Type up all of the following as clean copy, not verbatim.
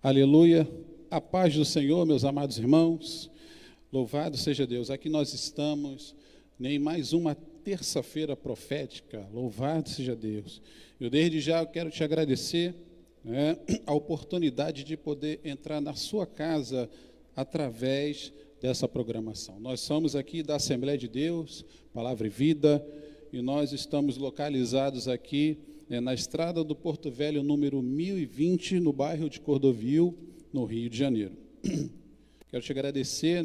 Aleluia. A paz do Senhor, meus amados irmãos. Louvado seja Deus. Aqui nós estamos em mais uma terça-feira profética. Louvado seja Deus. Eu desde já quero te agradecer, a oportunidade de poder entrar na sua casa através dessa programação. Nós somos aqui da Assembleia de Deus, Palavra e Vida, e nós estamos localizados aqui na estrada do Porto Velho, número 1020, no bairro de Cordovil, no Rio de Janeiro. Quero te agradecer,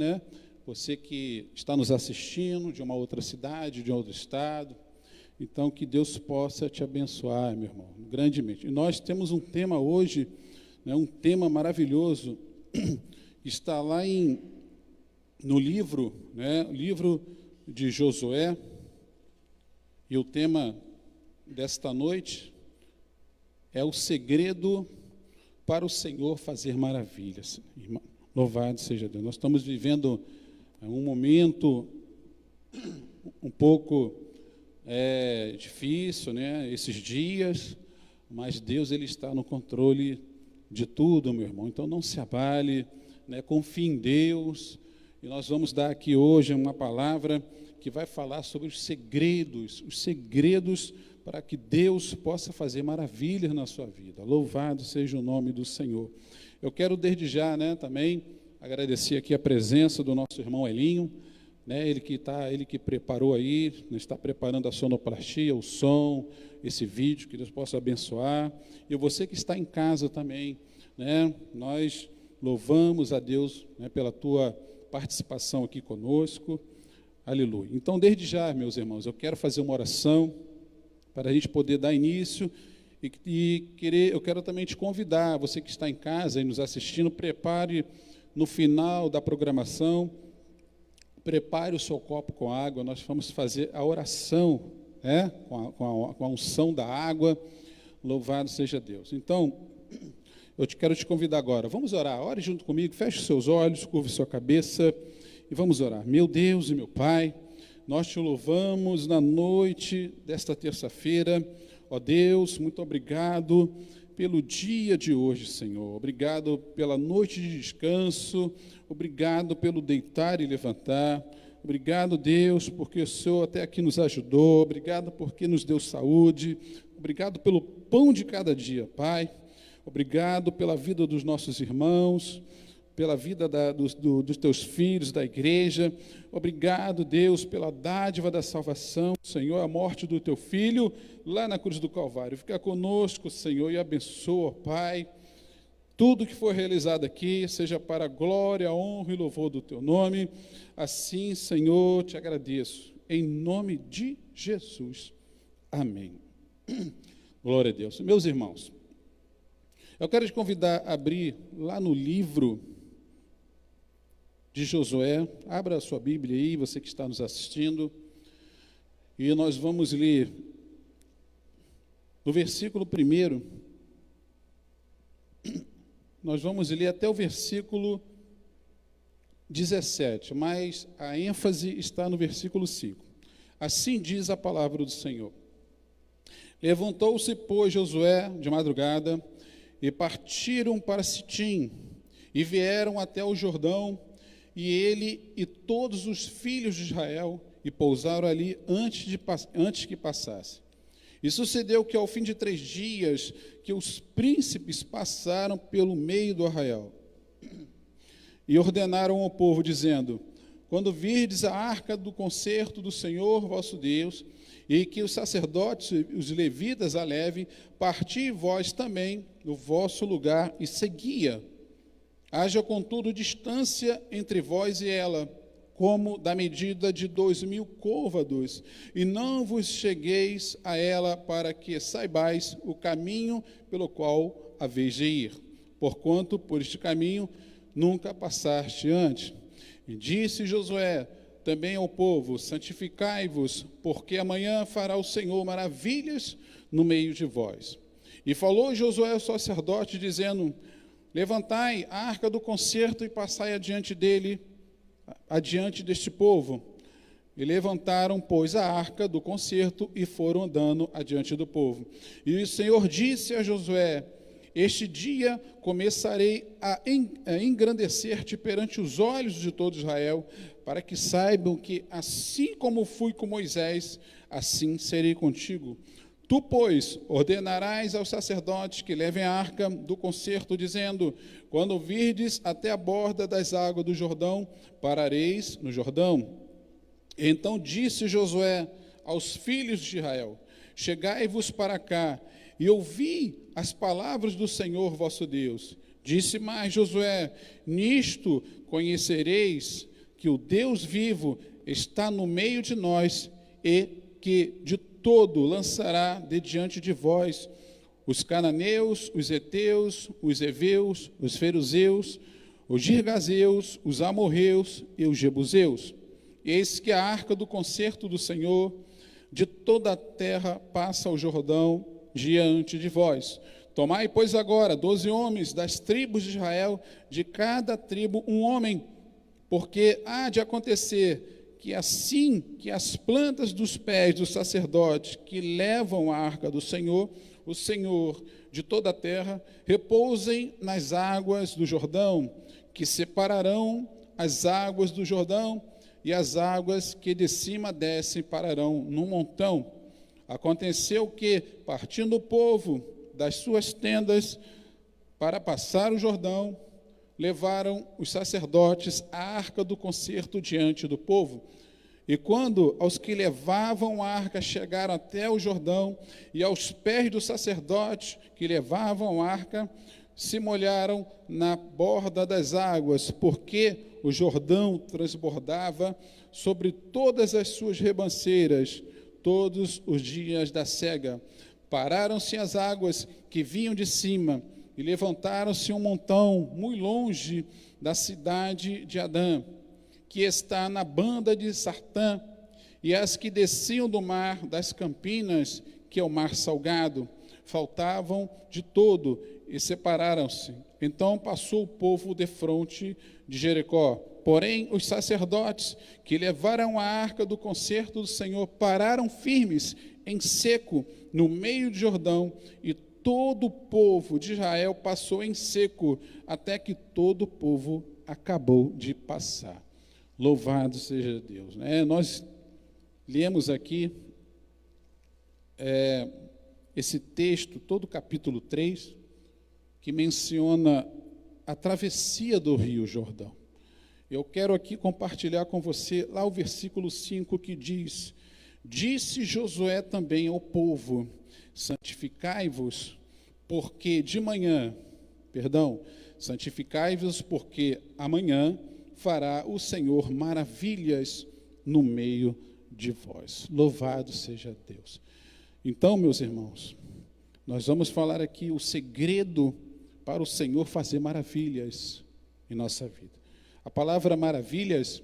você que está nos assistindo de uma outra cidade, de um outro estado. Então, que Deus possa te abençoar, meu irmão, grandemente. E nós temos um tema hoje, um tema maravilhoso, que está lá no livro, livro de Josué, e o tema desta noite é o segredo para o Senhor fazer maravilhas. Irmão, louvado seja Deus. Nós estamos vivendo um momento um pouco difícil, esses dias, mas Deus ele está no controle de tudo, meu irmão. Então não se abale, confie em Deus. E nós vamos dar aqui hoje uma palavra que vai falar sobre os segredos para que Deus possa fazer maravilhas na sua vida. Louvado seja o nome do Senhor. Eu quero desde já, também agradecer aqui a presença do nosso irmão Elinho, ele que preparou aí, está preparando a sonoplastia, o som, esse vídeo, que Deus possa abençoar. E você que está em casa também, nós louvamos a Deus, pela tua participação aqui conosco. Aleluia. Então, desde já, meus irmãos, eu quero fazer uma oração para a gente poder dar início eu quero também te convidar, você que está em casa e nos assistindo, prepare no final da programação, prepare o seu copo com água, nós vamos fazer a oração, com a unção da água. Louvado seja Deus. Então, quero te convidar agora, vamos orar, ore junto comigo, feche os seus olhos, curve sua cabeça e vamos orar. Meu Deus e meu Pai, nós te louvamos na noite desta terça-feira. Ó Deus, muito obrigado pelo dia de hoje, Senhor. Obrigado pela noite de descanso. Obrigado pelo deitar e levantar. Obrigado, Deus, porque o Senhor até aqui nos ajudou. Obrigado porque nos deu saúde. Obrigado pelo pão de cada dia, Pai. Obrigado pela vida dos nossos irmãos, pela vida dos teus filhos, da igreja. Obrigado, Deus, pela dádiva da salvação, Senhor, a morte do teu Filho, lá na cruz do Calvário. Fica conosco, Senhor, e abençoa, Pai, tudo que for realizado aqui, seja para a glória, a honra e louvor do teu nome. Assim, Senhor, te agradeço, em nome de Jesus. Amém. Glória a Deus. Meus irmãos, eu quero te convidar a abrir lá no livro de Josué. Abra a sua Bíblia aí, você que está nos assistindo, e nós vamos ler no versículo 1, nós vamos ler até o versículo 17, mas a ênfase está no versículo 5. Assim diz a palavra do Senhor. Levantou-se, pois, Josué de madrugada, e partiram para Sitim, e vieram até o Jordão, e ele e todos os filhos de Israel, e pousaram ali antes que passasse. E sucedeu que, ao fim de 3 dias, que os príncipes passaram pelo meio do arraial, e ordenaram ao povo, dizendo: quando virdes a arca do concerto do Senhor vosso Deus, e que os sacerdotes e os levitas a levem, parti vós também no vosso lugar e seguia. Haja, contudo, distância entre vós e ela, como da medida de 2000 côvados, e não vos chegueis a ela, para que saibais o caminho pelo qual haveis de ir, porquanto por este caminho nunca passaste antes. E disse Josué também ao povo: santificai-vos, porque amanhã fará o Senhor maravilhas no meio de vós. E falou Josué ao sacerdote, dizendo: levantai a arca do concerto e passai adiante deste povo. E levantaram, pois, a arca do concerto e foram andando adiante do povo. E o Senhor disse a Josué: Este dia começarei a engrandecer-te perante os olhos de todo Israel, para que saibam que, assim como fui com Moisés, assim serei contigo. Tu, pois, ordenarás aos sacerdotes que levem a arca do concerto, dizendo: quando virdes até a borda das águas do Jordão, parareis no Jordão. Então disse Josué aos filhos de Israel: chegai-vos para cá, e ouvi as palavras do Senhor vosso Deus. Disse mais Josué: nisto conhecereis que o Deus vivo está no meio de nós, e que de todo lançará de diante de vós os cananeus, os heteus, os heveus, os feruzeus, os girgazeus, os amorreus e os jebuseus. Eis que a arca do concerto do Senhor de toda a terra passa o Jordão diante de vós. Tomai, pois, agora 12 homens das tribos de Israel, de cada tribo um homem, porque há de acontecer que assim que as plantas dos pés dos sacerdotes que levam a arca do Senhor, o Senhor de toda a terra, repousem nas águas do Jordão, que separarão as águas do Jordão, e as águas que de cima descem pararão num montão. Aconteceu que, partindo o povo das suas tendas para passar o Jordão, levaram os sacerdotes a arca do concerto diante do povo. E quando aos que levavam a arca chegaram até o Jordão, e aos pés dos sacerdotes que levavam a arca, se molharam na borda das águas, porque o Jordão transbordava sobre todas as suas ribanceiras, todos os dias da cega. Pararam-se as águas que vinham de cima, e levantaram-se um montão muito longe da cidade de Adã, que está na banda de Sartã, e as que desciam do mar das Campinas, que é o mar salgado, faltavam de todo, e separaram-se. Então passou o povo defronte de Jericó. Porém, os sacerdotes que levaram a arca do concerto do Senhor pararam firmes em seco no meio de Jordão, e todo o povo de Israel passou em seco, até que todo o povo acabou de passar. Louvado seja Deus. Nós lemos aqui esse texto, todo o capítulo 3, que menciona a travessia do Rio Jordão. Eu quero aqui compartilhar com você lá o versículo 5, que diz: disse Josué também ao povo: santificai-vos, porque santificai-vos, porque amanhã fará o Senhor maravilhas no meio de vós. Louvado seja Deus. Então, meus irmãos, nós vamos falar aqui o segredo para o Senhor fazer maravilhas em nossa vida. A palavra maravilhas,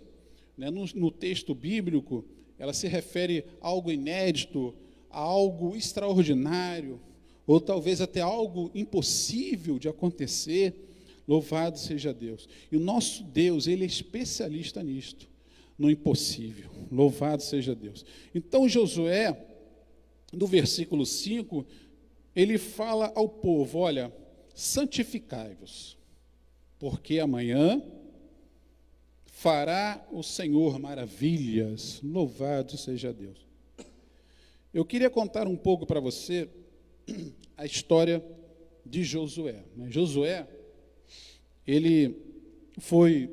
no texto bíblico, ela se refere a algo inédito, a algo extraordinário, ou talvez até algo impossível de acontecer. Louvado seja Deus. E o nosso Deus, Ele é especialista nisto, no impossível. Louvado seja Deus. Então, Josué, no versículo 5, ele fala ao povo: olha, santificai-vos, porque amanhã fará o Senhor maravilhas. Louvado seja Deus. Eu queria contar um pouco para você a história de Josué. Josué, ele foi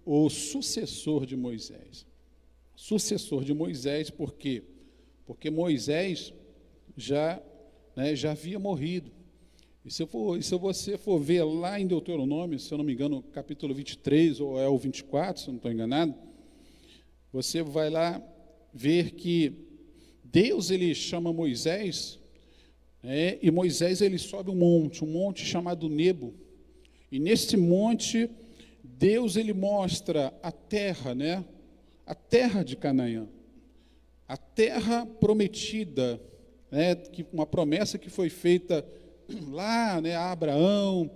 o sucessor de Moisés. Sucessor de Moisés, por quê? Porque Moisés já havia morrido. E se você for ver lá em Deuteronômio, se eu não me engano, capítulo 23, ou é o 24, se eu não estou enganado, você vai lá ver que Deus, ele chama Moisés, e Moisés, ele sobe um monte chamado Nebo. E nesse monte, Deus, ele mostra a terra, a terra de Canaã, a terra prometida, uma promessa que foi feita lá, a Abraão.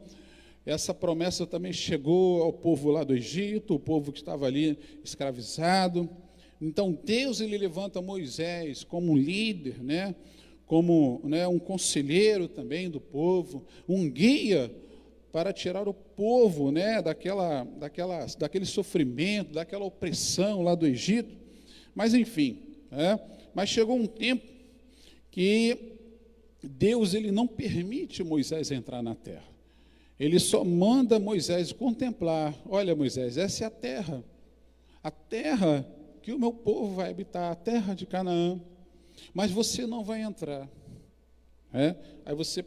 Essa promessa também chegou ao povo lá do Egito, o povo que estava ali escravizado. Então Deus, ele levanta Moisés como um líder, como, né, um conselheiro também do povo, um guia para tirar o povo, né, daquele sofrimento, daquela opressão lá do Egito. Mas enfim, né, mas chegou um tempo que Deus ele não permite Moisés entrar na terra. Ele só manda Moisés contemplar. Olha, Moisés, essa é a terra que o meu povo vai habitar, a terra de Canaã, mas você não vai entrar. Aí você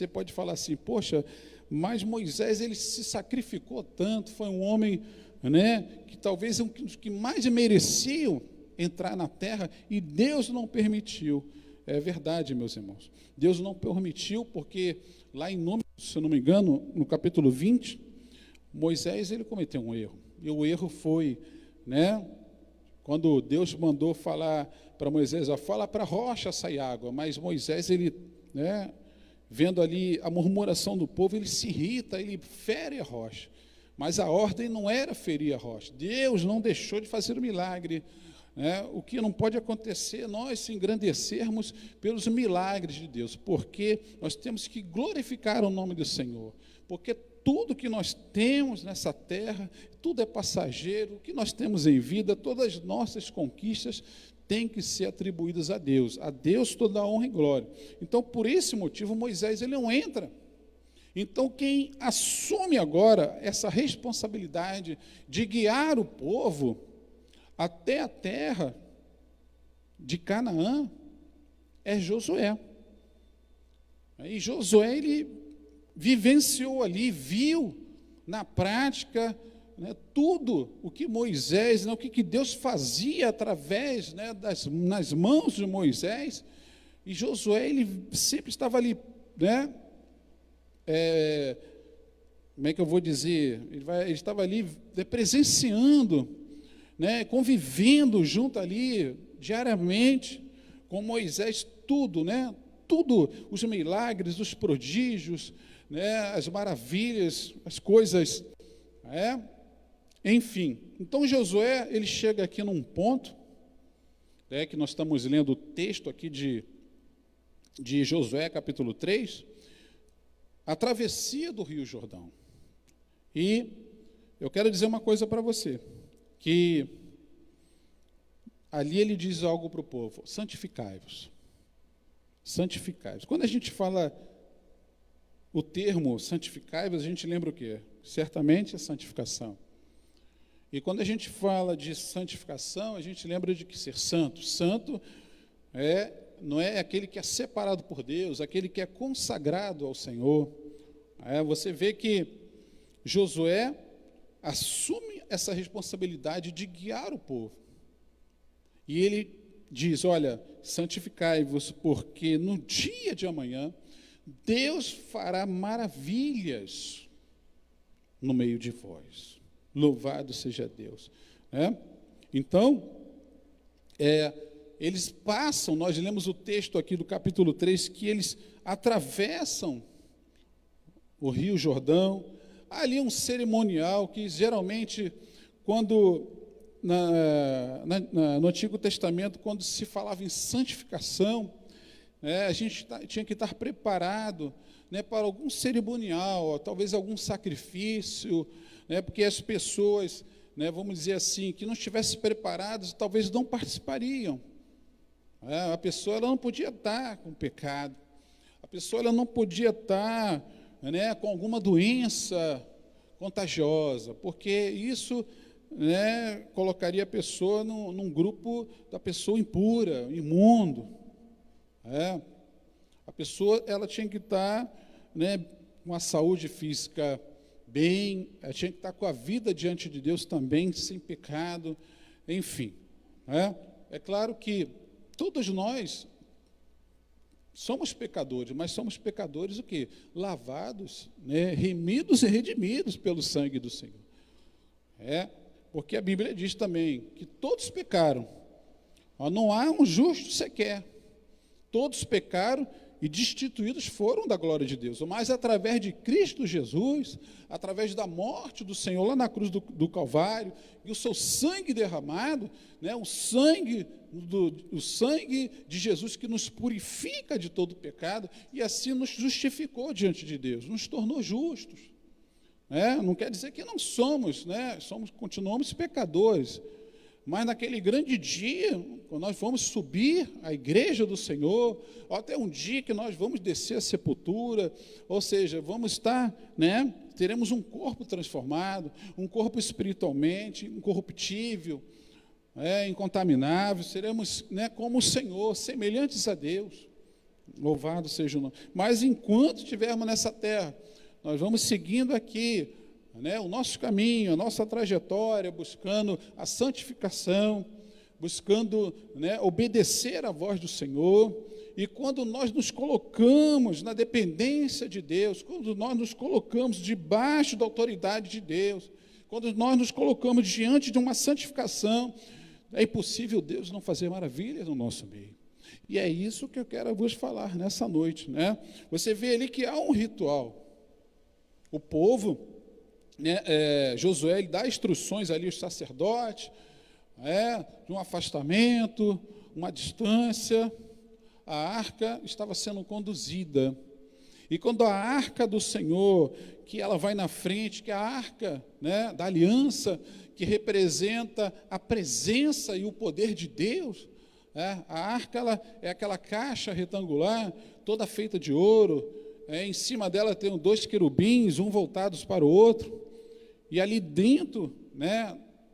pode falar assim, poxa, mas Moisés ele se sacrificou tanto, foi um homem, né, que talvez um dos que mais mereciam entrar na terra, e Deus não permitiu. É verdade, meus irmãos. Deus não permitiu, porque lá em Números, se eu não me engano, no capítulo 20, Moisés ele cometeu um erro. E o erro foi, né, quando Deus mandou falar para Moisés, fala para a rocha sair água, mas Moisés, ele, né, vendo ali a murmuração do povo, ele se irrita, ele fere a rocha. Mas a ordem não era ferir a rocha. Deus não deixou de fazer o milagre. O que não pode acontecer é nós se engrandecermos pelos milagres de Deus, porque nós temos que glorificar o nome do Senhor, porque tudo que nós temos nessa terra, tudo é passageiro, o que nós temos em vida, todas as nossas conquistas têm que ser atribuídas a Deus toda a honra e glória. Então, por esse motivo, Moisés ele não entra. Então, quem assume agora essa responsabilidade de guiar o povo até a terra de Canaã é Josué. E Josué, ele vivenciou ali, viu na prática, né, tudo o que Moisés, né, o que Deus fazia através, né, nas mãos de Moisés, e Josué, ele sempre estava ali, né, como é que eu vou dizer, ele estava ali presenciando, né, convivendo junto ali, diariamente, com Moisés, tudo, né, tudo, os milagres, os prodígios, né, as maravilhas, as coisas, enfim. Então, Josué, ele chega aqui num ponto, que nós estamos lendo o texto aqui de Josué, capítulo 3, a travessia do Rio Jordão. E eu quero dizer uma coisa para você, que ali ele diz algo para o povo: santificai-vos. Santificai-vos. Quando a gente fala o termo santificai-vos, a gente lembra o quê? Certamente a santificação. E quando a gente fala de santificação, a gente lembra de que ser santo. Santo não é aquele que é separado por Deus, aquele que é consagrado ao Senhor. Você vê que Josué assume essa responsabilidade de guiar o povo. E ele diz, olha, santificai-vos, porque no dia de amanhã Deus fará maravilhas no meio de vós. Louvado seja Deus. Então, eles passam, nós lemos o texto aqui do capítulo 3, que eles atravessam o Rio Jordão. Há ali um cerimonial que geralmente, quando no Antigo Testamento, quando se falava em santificação, a gente tinha que estar preparado, né, para algum cerimonial, talvez algum sacrifício, né, porque as pessoas, né, vamos dizer assim, que não estivessem preparadas, talvez não participariam. A pessoa ela não podia estar com pecado, a pessoa ela não podia estar, né, com alguma doença contagiosa, porque isso, né, colocaria a pessoa num grupo da pessoa impura, imundo. A pessoa ela tinha que estar, né, com a saúde física bem, ela tinha que estar com a vida diante de Deus também, sem pecado, enfim. É claro que todos nós somos pecadores, mas somos pecadores o quê? Lavados, né, remidos e redimidos pelo sangue do Senhor. Porque a Bíblia diz também que todos pecaram. Não há um justo sequer. Todos pecaram e destituídos foram da glória de Deus, mas através de Cristo Jesus, através da morte do Senhor lá na cruz do Calvário, e o seu sangue derramado, né, o sangue de Jesus que nos purifica de todo pecado, e assim nos justificou diante de Deus, nos tornou justos. Não quer dizer que não somos, continuamos pecadores, mas naquele grande dia, quando nós vamos subir à igreja do Senhor, ou até um dia que nós vamos descer à sepultura, ou seja, vamos estar, teremos um corpo transformado, um corpo espiritualmente incorruptível, incontaminável, seremos como o Senhor, semelhantes a Deus, louvado seja o nome. Mas enquanto estivermos nessa terra, nós vamos seguindo aqui, o nosso caminho, a nossa trajetória, buscando a santificação, buscando obedecer à voz do Senhor. E quando nós nos colocamos na dependência de Deus, quando nós nos colocamos debaixo da autoridade de Deus, quando nós nos colocamos diante de uma santificação, é impossível Deus não fazer maravilhas no nosso meio. E é isso que eu quero vos falar nessa noite. Você vê ali que há um ritual. O povo, Josué, ele dá instruções ali aos sacerdotes, de um afastamento, uma distância. A arca estava sendo conduzida. E quando a arca do Senhor, que ela vai na frente, que é a arca da aliança, que representa a presença e o poder de Deus, a arca ela é aquela caixa retangular, toda feita de ouro, em cima dela tem 2 querubins, um voltados para o outro, e ali dentro,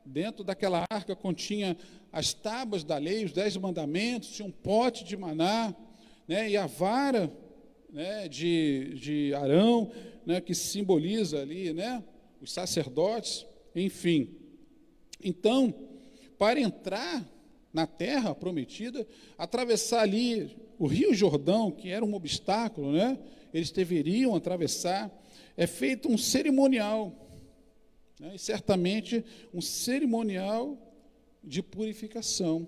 dentro daquela arca continha as tábuas da lei, os 10 mandamentos, tinha um pote de maná, e a vara de Arão, que simboliza ali, os sacerdotes, enfim. Então, para entrar na terra prometida, atravessar ali o Rio Jordão, que era um obstáculo, eles deveriam atravessar, é feito um cerimonial, e certamente um cerimonial de purificação.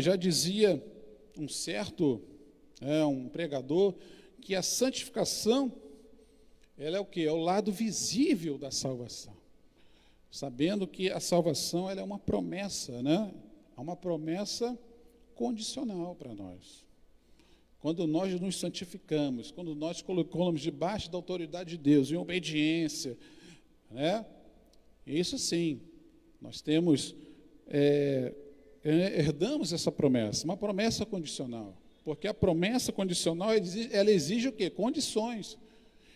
Já dizia um certo um pregador, que a santificação, ela é o quê? É o lado visível da salvação. Sabendo que a salvação ela é uma promessa, é uma promessa condicional para nós. Quando nós nos santificamos, quando nós colocamos debaixo da autoridade de Deus, em obediência, isso sim, nós temos, herdamos essa promessa, uma promessa condicional. Porque a promessa condicional, ela exige o quê? Condições.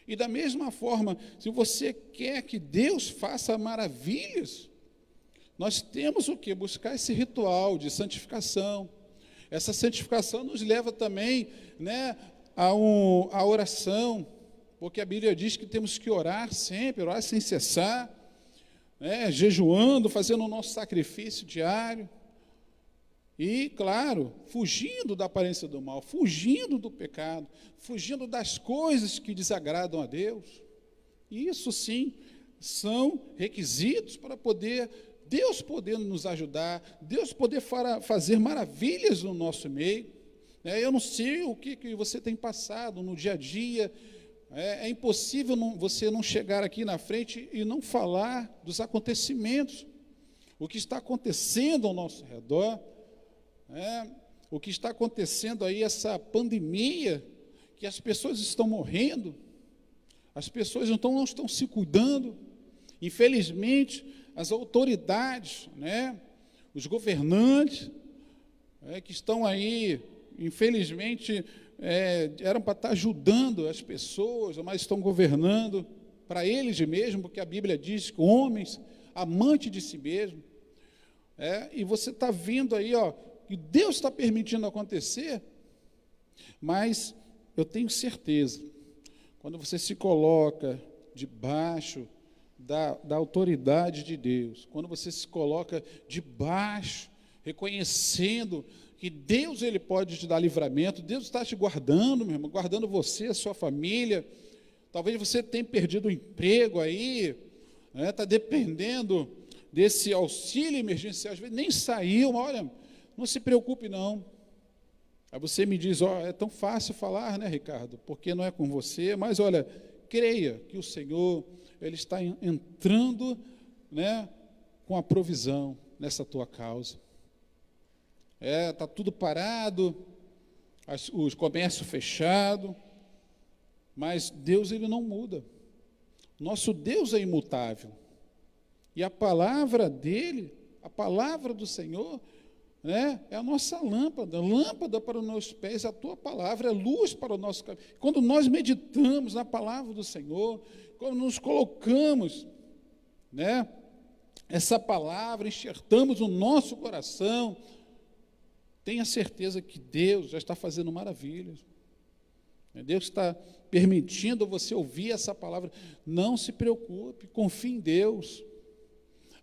E da mesma forma, se você quer que Deus faça maravilhas, nós temos o quê? Buscar esse ritual de santificação. Essa santificação nos leva também a oração, porque a Bíblia diz que temos que orar sempre, orar sem cessar, jejuando, fazendo o nosso sacrifício diário. E, claro, fugindo da aparência do mal, fugindo do pecado, fugindo das coisas que desagradam a Deus. Isso, sim, são requisitos para Deus poder nos ajudar, Deus poder fazer maravilhas no nosso meio. Eu não sei o que você tem passado no dia a dia. É impossível você não chegar aqui na frente e não falar dos acontecimentos, o que está acontecendo ao nosso redor. O que está acontecendo aí, essa pandemia, que as pessoas estão morrendo, as pessoas não estão se cuidando. Infelizmente, as autoridades, os governantes, que estão aí, infelizmente, eram para estar ajudando as pessoas, mas estão governando para eles mesmos, porque a Bíblia diz que homens, amantes de si mesmo, e você está vendo aí, que Deus está permitindo acontecer, mas eu tenho certeza, quando você se coloca debaixo da autoridade de Deus, quando você se coloca debaixo, reconhecendo que Deus ele pode te dar livramento, Deus está te guardando, meu irmão, guardando você, a sua família. Talvez você tenha perdido o emprego aí, está dependendo desse auxílio emergencial, às vezes nem saiu, mas olha, não se preocupe não, Aí você me diz, é tão fácil falar, né, Ricardo, porque não é com você, mas olha, creia que o Senhor, Ele está entrando, né, com a provisão nessa tua causa. Está tudo parado, os comércios fechados, mas Deus, Ele não muda. Nosso Deus é imutável. E a palavra dEle, a palavra do Senhor, né, é a nossa lâmpada para os nossos pés, a tua palavra é luz para o nosso caminho. Quando nós meditamos na palavra do Senhor, quando nos colocamos, né, essa palavra, enxertamos no nosso coração, tenha certeza que Deus já está fazendo maravilhas. Deus está permitindo você ouvir essa palavra. Não se preocupe, confie em Deus.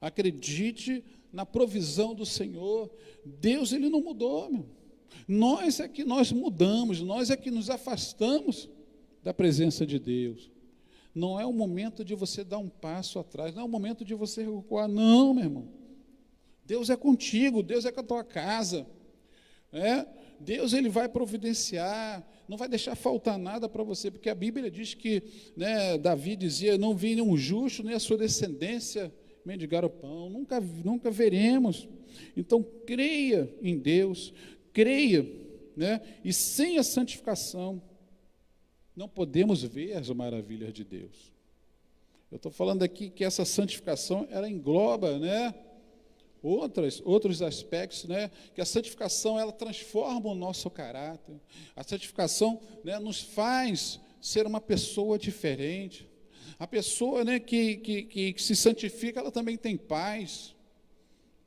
Acredite na provisão do Senhor. Deus, Ele não mudou, meu. Nós é que nós mudamos, nós é que nos afastamos da presença de Deus. Não é o momento de você dar um passo atrás, não é o momento de você recuar, não, meu irmão. Deus é contigo, Deus é com a tua casa. Deus, Ele vai providenciar, não vai deixar faltar nada para você, porque a Bíblia diz que, né, Davi dizia, não vi nenhum justo, nem a sua descendência mendigar o pão, nunca veremos. Então, creia em Deus, creia, né, e sem a santificação, não podemos ver as maravilhas de Deus. Eu estou falando aqui que essa santificação, ela engloba, né, outros aspectos, né, que a santificação, ela transforma o nosso caráter. A santificação, né, nos faz ser uma pessoa diferente. A pessoa, né, que se santifica, ela também tem paz.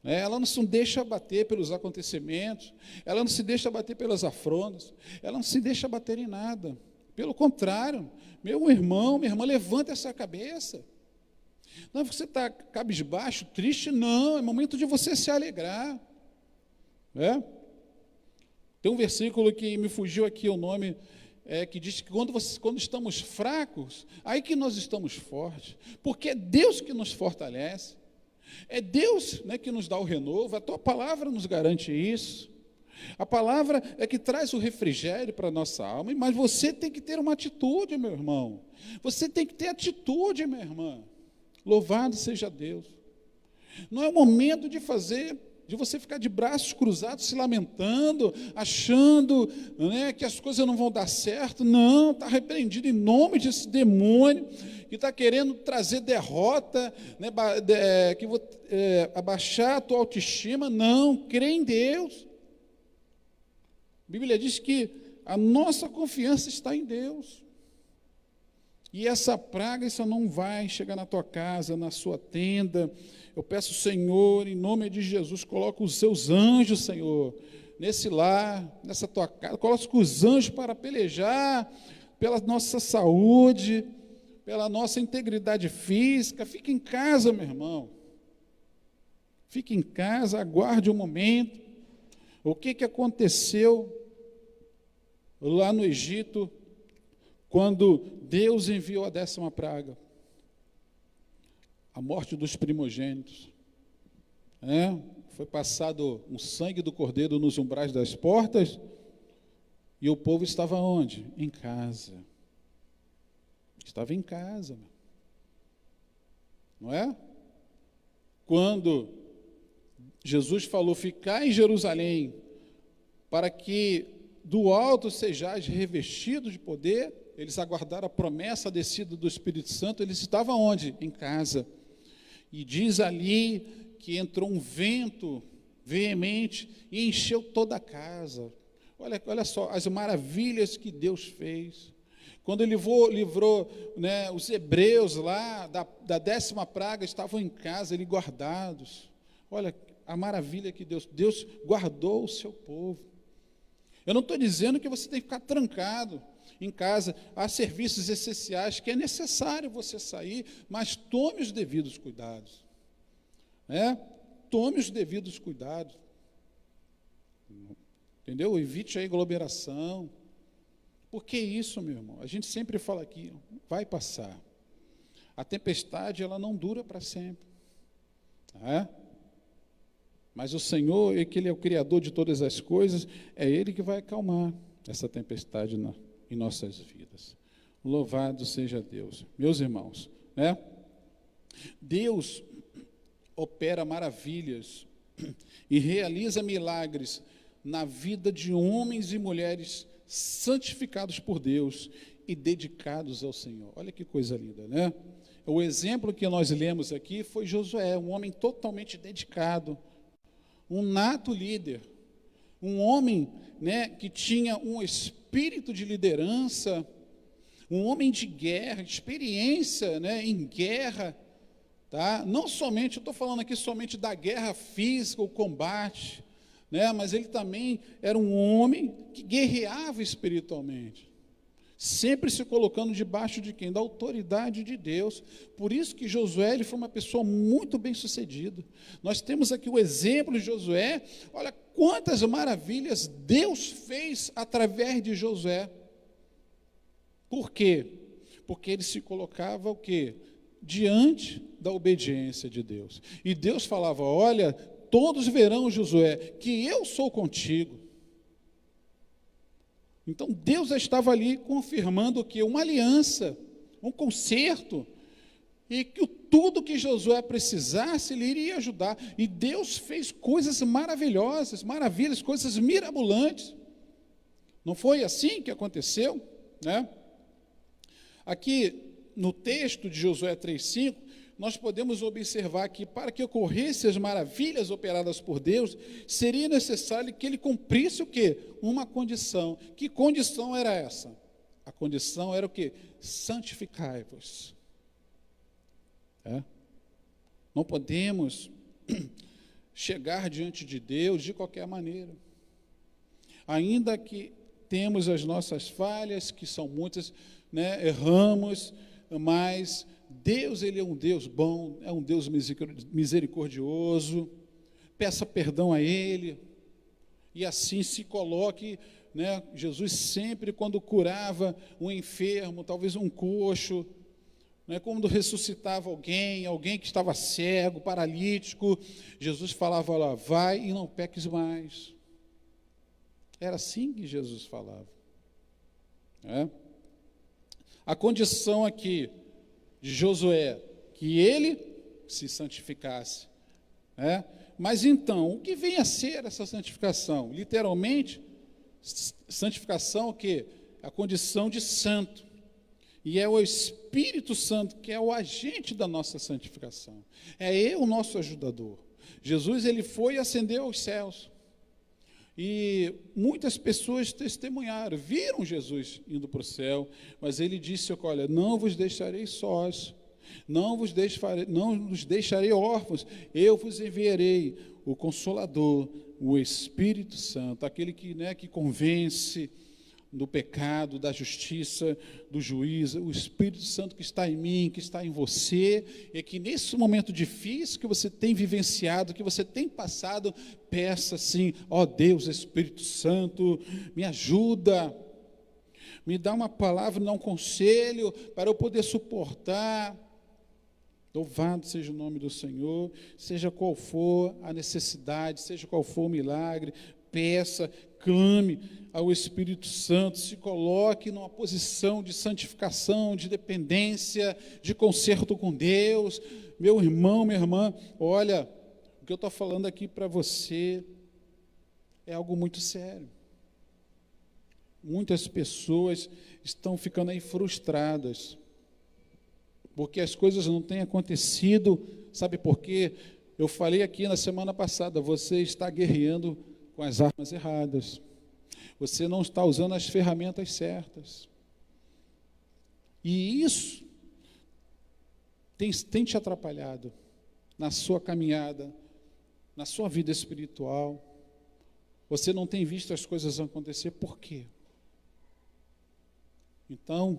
Ela não se deixa abater pelos acontecimentos, ela não se deixa abater pelas afrontas, ela não se deixa abater em nada. Pelo contrário, meu irmão, minha irmã, levanta essa cabeça. Não, você está cabisbaixo, triste, não, é momento de você se alegrar. Tem um versículo que me fugiu aqui o nome, que diz que quando estamos fracos, aí que nós estamos fortes, porque é Deus que nos fortalece, é Deus, né, que nos dá o renovo, a tua palavra nos garante isso. A palavra é que traz o refrigério para a nossa alma, mas você tem que ter uma atitude, meu irmão. Você tem que ter atitude, minha irmã. Louvado seja Deus. Não é o momento de você ficar de braços cruzados, se lamentando, achando, né, que as coisas não vão dar certo. Não, está repreendido em nome desse demônio que está querendo trazer derrota, né, abaixar a tua autoestima. Não, crê em Deus. A Bíblia diz que a nossa confiança está em Deus. E essa praga, isso não vai chegar na tua casa, na sua tenda. Eu peço, Senhor, em nome de Jesus, coloca os seus anjos, Senhor, nesse lar, nessa tua casa. Coloca os anjos para pelejar pela nossa saúde, pela nossa integridade física. Fique em casa, meu irmão. Fique em casa, aguarde um momento. O que aconteceu lá no Egito, quando Deus enviou a 10ª praga? A morte dos primogênitos. Foi passado um sangue do cordeiro nos umbrais das portas, e o povo estava onde? Em casa. Estava em casa. Não é? Quando Jesus falou, ficai em Jerusalém, para que do alto sejais revestidos de poder, eles aguardaram a promessa, a descida do Espírito Santo. Eles estavam onde? Em casa. E diz ali que entrou um vento veemente e encheu toda a casa. Olha só as maravilhas que Deus fez. Quando Ele livrou, né, os hebreus lá da 10ª praga, estavam em casa, ali guardados. Olha a maravilha que Deus guardou o seu povo. Eu não estou dizendo que você tem que ficar trancado em casa. Há serviços essenciais que é necessário você sair, mas tome os devidos cuidados. Tome os devidos cuidados. Entendeu? Evite a aglomeração. Por que isso, meu irmão? A gente sempre fala aqui, vai passar. A tempestade, ela não dura para sempre. Mas o Senhor, que Ele é o Criador de todas as coisas, é Ele que vai acalmar essa tempestade em nossas vidas. Louvado seja Deus. Meus irmãos, né? Deus opera maravilhas e realiza milagres na vida de homens e mulheres santificados por Deus e dedicados ao Senhor. Olha que coisa linda, né? O exemplo que nós lemos aqui foi Josué, um homem totalmente dedicado, um nato líder, um homem, né, que tinha um espírito de liderança, um homem de guerra, experiência, né, em guerra, tá? Não somente, eu estou falando aqui somente da guerra física, o combate, né, mas ele também era um homem que guerreava espiritualmente, sempre se colocando debaixo de quem? Da autoridade de Deus. Por isso que Josué, ele foi uma pessoa muito bem sucedida. Nós temos aqui o exemplo de Josué. Olha quantas maravilhas Deus fez através de Josué. Por quê? Porque ele se colocava o quê? Diante da obediência de Deus. E Deus falava: olha, todos verão, Josué, que eu sou contigo. Então Deus estava ali confirmando o quê? Uma aliança, um concerto, e que tudo que Josué precisasse, ele iria ajudar. E Deus fez coisas maravilhosas, maravilhas, coisas mirabolantes. Não foi assim que aconteceu, né? Aqui no texto de Josué 3,5, nós podemos observar que para que ocorressem as maravilhas operadas por Deus, seria necessário que ele cumprisse o quê? Uma condição. Que condição era essa? A condição era o quê? Santificai-vos. Não podemos chegar diante de Deus de qualquer maneira. Ainda que temos as nossas falhas, que são muitas, né, erramos, mas Deus, ele é um Deus bom, é um Deus misericordioso. Peça perdão a Ele, e assim se coloque, né? Jesus sempre, quando curava um enfermo, talvez um coxo, né, quando ressuscitava alguém que estava cego, paralítico, Jesus falava lá: vai e não peques mais. Era assim que Jesus falava, né? A condição aqui de Josué, que ele se santificasse, né? Mas então, o que vem a ser essa santificação? Literalmente, santificação o quê? A condição de santo. E é o Espírito Santo que é o agente da nossa santificação. É Ele o nosso ajudador. Jesus, ele foi e ascendeu aos céus. E muitas pessoas testemunharam, viram Jesus indo para o céu, mas ele disse: olha, não vos deixarei sós, não vos deixarei órfãos, eu vos enviarei o Consolador, o Espírito Santo, aquele que, né, que convence do pecado, da justiça, do juízo, o Espírito Santo que está em mim, que está em você, e que nesse momento difícil que você tem vivenciado, que você tem passado, peça assim: ó Deus, Espírito Santo, me ajuda, me dá uma palavra, me dá um conselho, para eu poder suportar. Louvado seja o nome do Senhor. Seja qual for a necessidade, seja qual for o milagre, peça, clame ao Espírito Santo, se coloque numa posição de santificação, de dependência, de conserto com Deus. Meu irmão, minha irmã, olha, o que eu estou falando aqui para você é algo muito sério. Muitas pessoas estão ficando aí frustradas, porque as coisas não têm acontecido. Sabe por quê? Eu falei aqui na semana passada: você está guerreando com as armas erradas, você não está usando as ferramentas certas, e isso tem te atrapalhado na sua caminhada, na sua vida espiritual. Você não tem visto as coisas acontecer. Por quê? Então,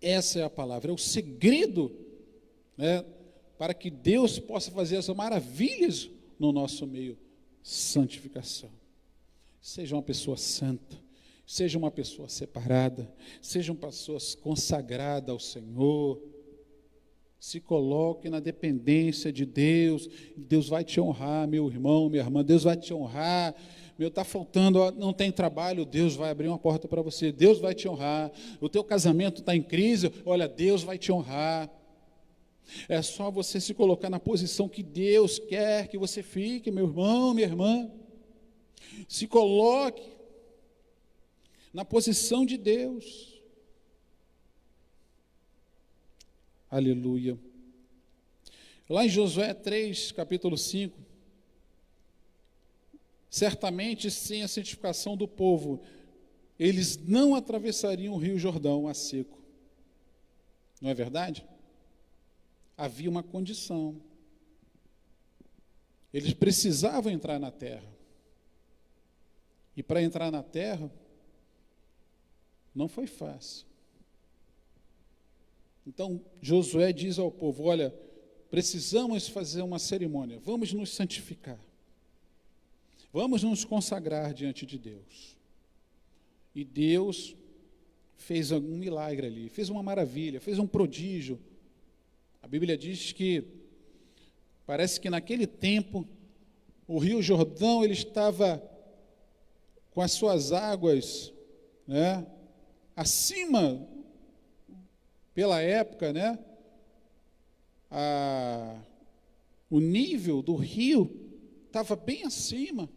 essa é a palavra, é o segredo, né, para que Deus possa fazer as maravilhas no nosso meio: santificação. Seja uma pessoa santa, seja uma pessoa separada, seja uma pessoa consagrada ao Senhor, Se coloque na dependência de Deus. Deus vai te honrar, meu irmão, minha irmã. Deus vai te honrar. Meu, está faltando, não tem trabalho, Deus vai abrir uma porta para você. Deus vai te honrar. O teu casamento está em crise, olha, Deus vai te honrar. É só você se colocar na posição que Deus quer que você fique, meu irmão, minha irmã. Se coloque na posição de Deus. Aleluia. Lá em Josué 3, capítulo 5, certamente sem a santificação do povo, eles não atravessariam o rio Jordão a seco. Não é verdade? Havia uma condição. Eles precisavam entrar na terra. E para entrar na terra, não foi fácil. Então, Josué diz ao povo, olha, precisamos fazer uma cerimônia, vamos nos santificar. Vamos nos consagrar diante de Deus. E Deus fez um milagre ali, fez uma maravilha, fez um prodígio. A Bíblia diz que, parece que naquele tempo, o rio Jordão, ele estava com as suas águas, né, acima, pela época, né, o nível do rio estava bem acima.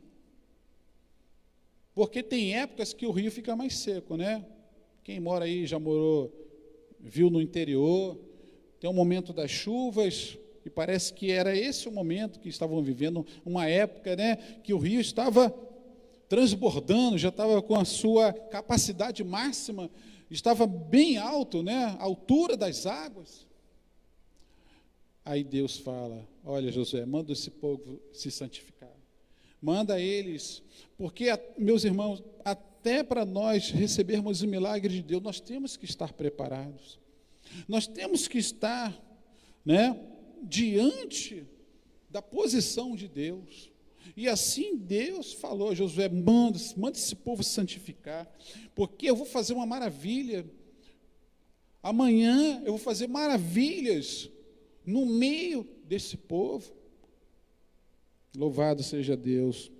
Porque tem épocas que o rio fica mais seco, né? Quem mora aí, já morou, viu no interior, tem um momento das chuvas, e parece que era esse o momento que estavam vivendo, uma época, né, que o rio estava transbordando, já estava com a sua capacidade máxima, estava bem alto, né, a altura das águas. Aí Deus fala, olha Josué, manda esse povo se santificar. Manda eles, porque, meus irmãos, até para nós recebermos o milagre de Deus, nós temos que estar preparados. Nós temos que estar, né, diante da posição de Deus. E assim Deus falou, Josué, manda esse povo se santificar, porque eu vou fazer uma maravilha. Amanhã eu vou fazer maravilhas no meio desse povo. Louvado seja Deus.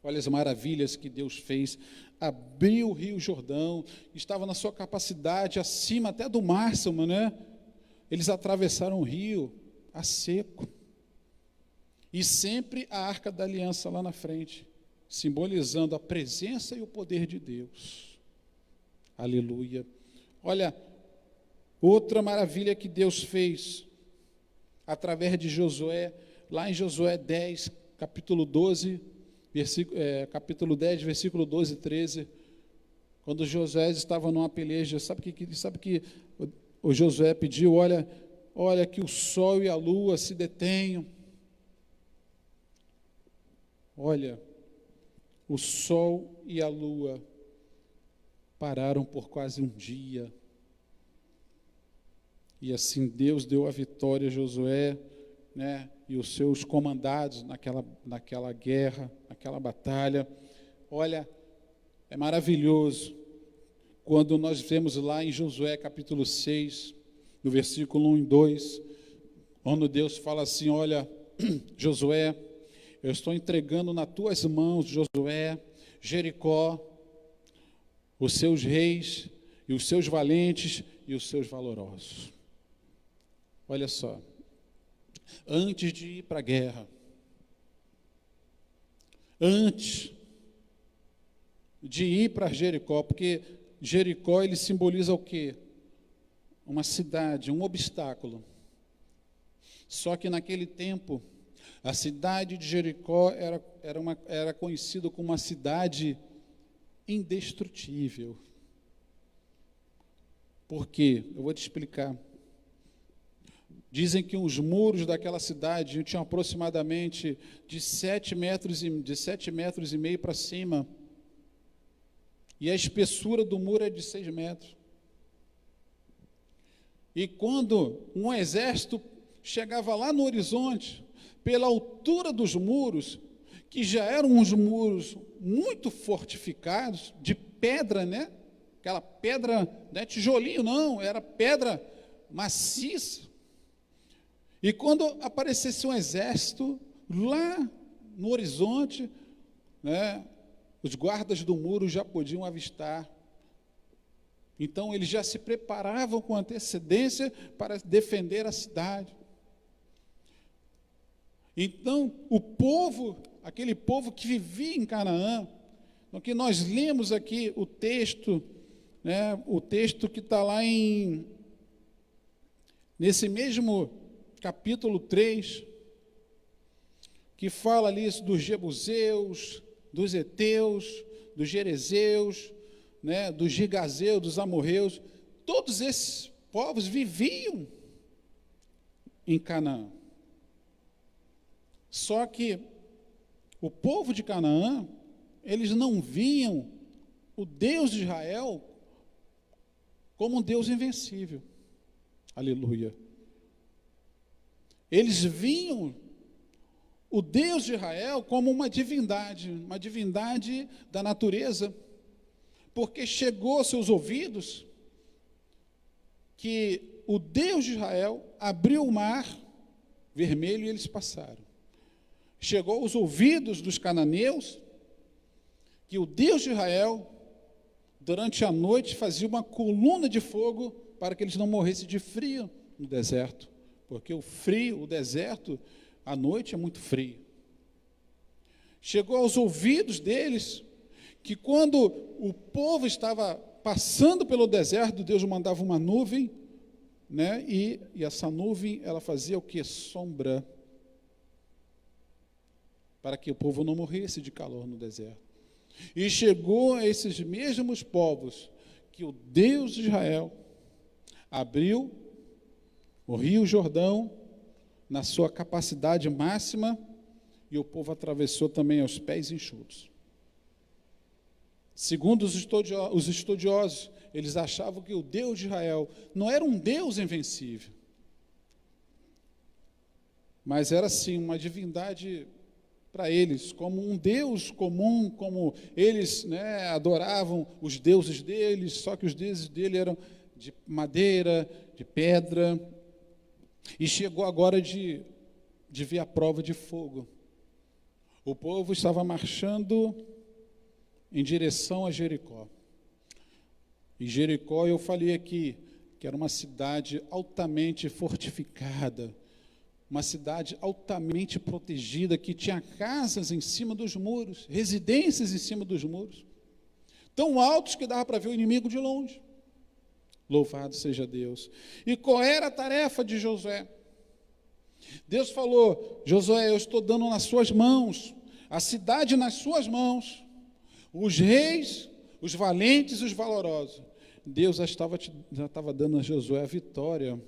Olha as maravilhas que Deus fez. Abriu o rio Jordão, estava na sua capacidade, acima até do máximo, né? Eles atravessaram o rio a seco. E sempre a arca da aliança lá na frente, simbolizando a presença e o poder de Deus. Aleluia. Olha, outra maravilha que Deus fez, através de Josué, lá em Josué 10, capítulo 12, capítulo 10, versículo 12 e 13, quando Josué estava numa peleja, sabe que o Josué pediu? Olha que o sol e a lua se detenham. Olha, o sol e a lua pararam por quase um dia. E assim Deus deu a vitória a Josué, né, e os seus comandados naquela guerra, naquela batalha. Olha, é maravilhoso quando nós vemos lá em Josué capítulo 6, no versículo 1 e 2, quando Deus fala assim, olha, Josué, eu estou entregando nas tuas mãos, Josué, Jericó, os seus reis, e os seus valentes, e os seus valorosos. Olha só, antes de ir para a guerra, antes de ir para Jericó, porque Jericó ele simboliza o quê? Uma cidade, um obstáculo. Só que naquele tempo, a cidade de Jericó era conhecida como uma cidade indestrutível. Por quê? Eu vou te explicar. Dizem que os muros daquela cidade tinham aproximadamente de 7 metros e meio para cima. E a espessura do muro é de 6 metros. E quando um exército chegava lá no horizonte, pela altura dos muros, que já eram uns muros muito fortificados, de pedra, né? Aquela pedra, não é tijolinho não, era pedra maciça. E quando aparecesse um exército lá no horizonte, né, os guardas do muro já podiam avistar. Então eles já se preparavam com antecedência para defender a cidade. Então o povo, aquele povo que vivia em Canaã, no que nós lemos aqui o texto, né, o texto que está lá nesse mesmo capítulo 3, que fala ali dos jebuseus, dos heteus, dos gerezeus, né, dos gigazeus, dos amorreus. Todos esses povos viviam em Canaã. Só que o povo de Canaã, eles não viam o Deus de Israel como um Deus invencível. Aleluia. Eles viam o Deus de Israel como uma divindade da natureza, porque chegou aos seus ouvidos que o Deus de Israel abriu o mar vermelho e eles passaram. Chegou aos ouvidos dos cananeus que o Deus de Israel, durante a noite, fazia uma coluna de fogo para que eles não morressem de frio no deserto, porque o deserto, à noite é muito frio. Chegou aos ouvidos deles que quando o povo estava passando pelo deserto, Deus mandava uma nuvem, né? E essa nuvem, ela fazia o que? Sombra, para que o povo não morresse de calor no deserto. E chegou a esses mesmos povos que o Deus de Israel abriu o rio Jordão na sua capacidade máxima e o povo atravessou também aos pés enxutos. Segundo os estudiosos, eles achavam que o Deus de Israel não era um Deus invencível, mas era sim uma divindade para eles, como um Deus comum, como eles, né, adoravam os deuses deles, só que os deuses dele eram de madeira, de pedra, e chegou agora de ver a prova de fogo. O povo estava marchando em direção a Jericó. E Jericó, eu falei aqui, que era uma cidade altamente fortificada, uma cidade altamente protegida, que tinha casas em cima dos muros, residências em cima dos muros, tão altos que dava para ver o inimigo de longe. Louvado seja Deus. E qual era a tarefa de Josué? Deus falou: Josué, eu estou dando nas suas mãos, a cidade nas suas mãos, os reis, os valentes e os valorosos. Deus já estava dando a Josué a vitória.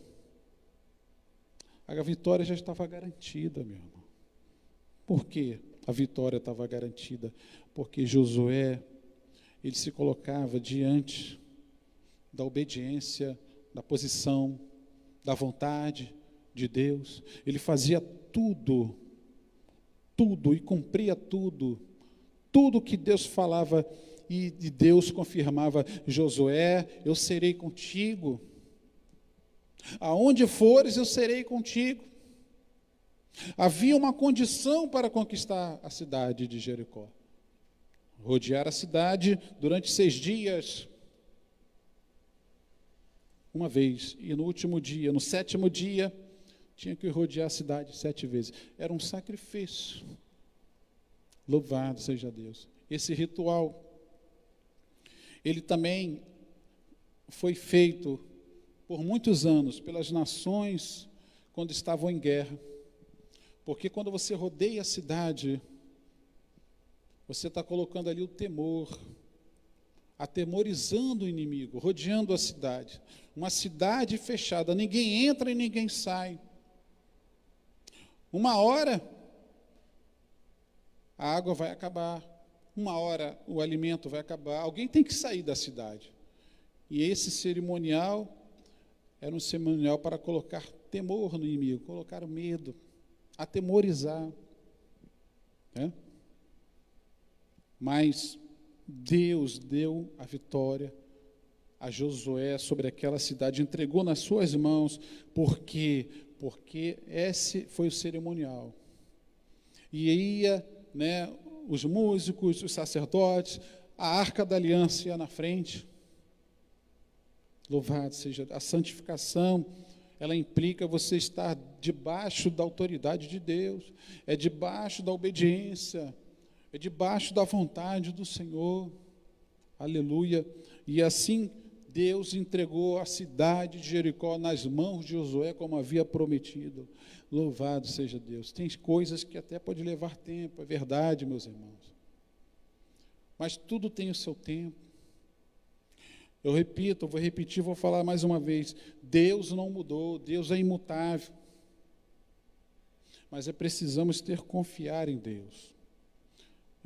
A vitória já estava garantida, meu irmão. Por quê? A vitória estava garantida? Porque Josué, ele se colocava diante da obediência, da posição, da vontade de Deus. Ele fazia tudo e cumpria tudo que Deus falava, e Deus confirmava: Josué, eu serei contigo. Aonde fores, eu serei contigo. Havia uma condição para conquistar a cidade de Jericó: rodear a cidade durante 6 dias, uma vez, e no último dia, no 7º dia, tinha que rodear a cidade 7 vezes. Era um sacrifício. Louvado seja Deus. Esse ritual, ele também foi feito por muitos anos pelas nações quando estavam em guerra. Porque quando você rodeia a cidade, você está colocando ali o temor, atemorizando o inimigo, rodeando a cidade. Uma cidade fechada, ninguém entra e ninguém sai. Uma hora, a água vai acabar. Uma hora, o alimento vai acabar. Alguém tem que sair da cidade. E esse cerimonial era um cerimonial para colocar temor no inimigo, colocar medo, atemorizar. Né? Mas Deus deu a vitória a Josué sobre aquela cidade, entregou nas suas mãos. Por quê? Porque esse foi o cerimonial. E ia, né, os músicos, os sacerdotes, a arca da aliança ia na frente. Louvado seja a santificação. Ela implica você estar debaixo da autoridade de Deus, é debaixo da obediência, é debaixo da vontade do Senhor. Aleluia. E assim Deus entregou a cidade de Jericó nas mãos de Josué, como havia prometido. Louvado seja Deus. Tem coisas que até pode levar tempo, é verdade, meus irmãos. Mas tudo tem o seu tempo. Eu repito, vou repetir, vou falar mais uma vez. Deus não mudou, Deus é imutável. Mas precisamos confiar em Deus.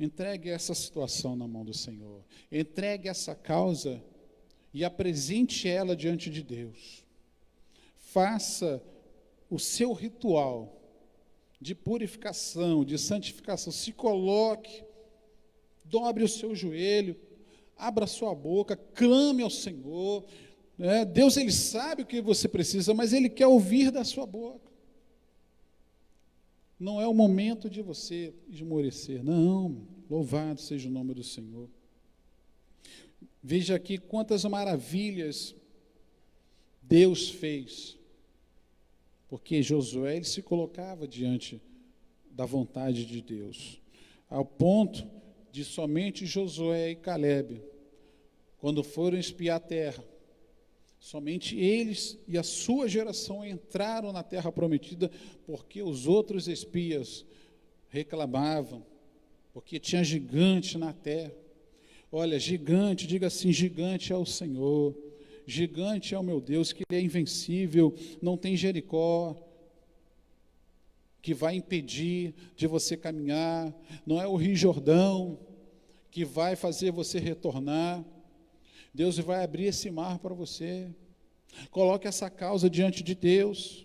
Entregue essa situação na mão do Senhor. Entregue essa causa e apresente ela diante de Deus. Faça o seu ritual de purificação, de santificação. Se coloque, dobre o seu joelho, abra a sua boca, clame ao Senhor. Deus, Ele sabe o que você precisa, mas Ele quer ouvir da sua boca. Não é o momento de você esmorecer, não. Louvado seja o nome do Senhor. Veja aqui quantas maravilhas Deus fez, porque Josué ele se colocava diante da vontade de Deus, ao ponto de somente Josué e Calebe, quando foram espiar a terra, somente eles e a sua geração entraram na terra prometida, porque os outros espias reclamavam, porque tinha gigante na terra. Olha, gigante, diga assim, gigante é o Senhor, gigante é o meu Deus, que Ele é invencível, não tem Jericó que vai impedir de você caminhar, não é o Rio Jordão que vai fazer você retornar. Deus vai abrir esse mar para você. Coloque essa causa diante de Deus.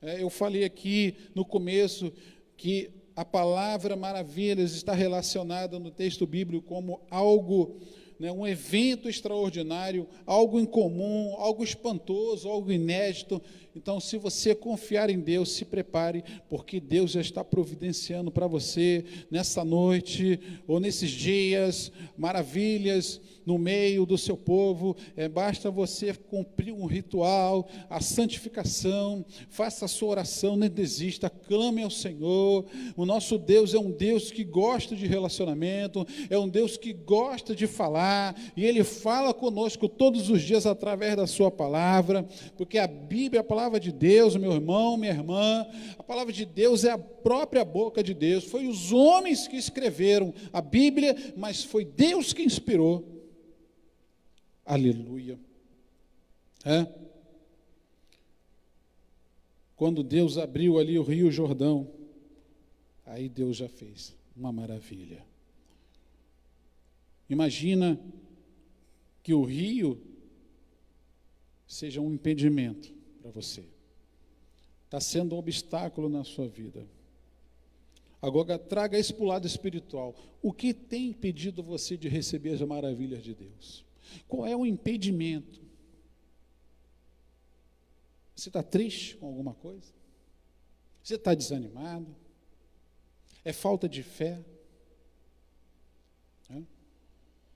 Eu falei aqui no começo que a palavra maravilhas está relacionada no texto bíblico como algo, um evento extraordinário, algo incomum, algo espantoso, algo inédito. Então, se você confiar em Deus, se prepare, porque Deus já está providenciando para você, nessa noite, ou nesses dias, maravilhas no meio do seu povo. Basta você cumprir um ritual, a santificação, faça a sua oração, não desista, clame ao Senhor. O nosso Deus é um Deus que gosta de relacionamento, é um Deus que gosta de falar, e Ele fala conosco todos os dias através da sua palavra, porque a Bíblia é a palavra de Deus, meu irmão, minha irmã. A palavra de Deus é a própria boca de Deus. Foi os homens que escreveram a Bíblia, mas foi Deus que inspirou. Aleluia. Quando Deus abriu ali o Rio Jordão, aí Deus já fez uma maravilha. Imagina que o rio seja um impedimento para você. Está sendo um obstáculo na sua vida. Agora traga isso para o lado espiritual. O que tem impedido você de receber as maravilhas de Deus? Qual é o impedimento? Você está triste com alguma coisa? Você está desanimado? É falta de fé?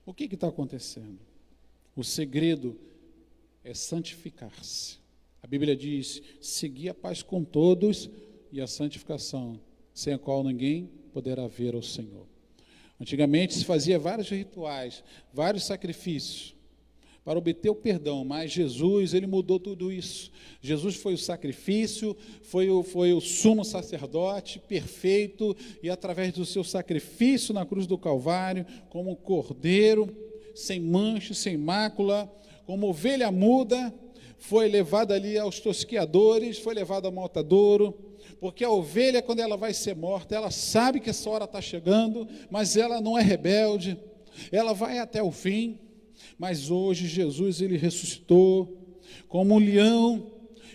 O que está acontecendo? O segredo é santificar-se. A Bíblia diz, segui a paz com todos e a santificação, sem a qual ninguém poderá ver ao Senhor. Antigamente se fazia vários rituais, vários sacrifícios para obter o perdão, mas Jesus, Ele mudou tudo isso. Jesus foi o sacrifício, foi o sumo sacerdote perfeito, e através do seu sacrifício na cruz do Calvário, como cordeiro, sem mancha, sem mácula, como ovelha muda, foi levado ali aos tosqueadores, foi levado ao matadouro, porque a ovelha, quando ela vai ser morta, ela sabe que essa hora está chegando, mas ela não é rebelde, ela vai até o fim. Mas hoje Jesus, Ele ressuscitou como um leão,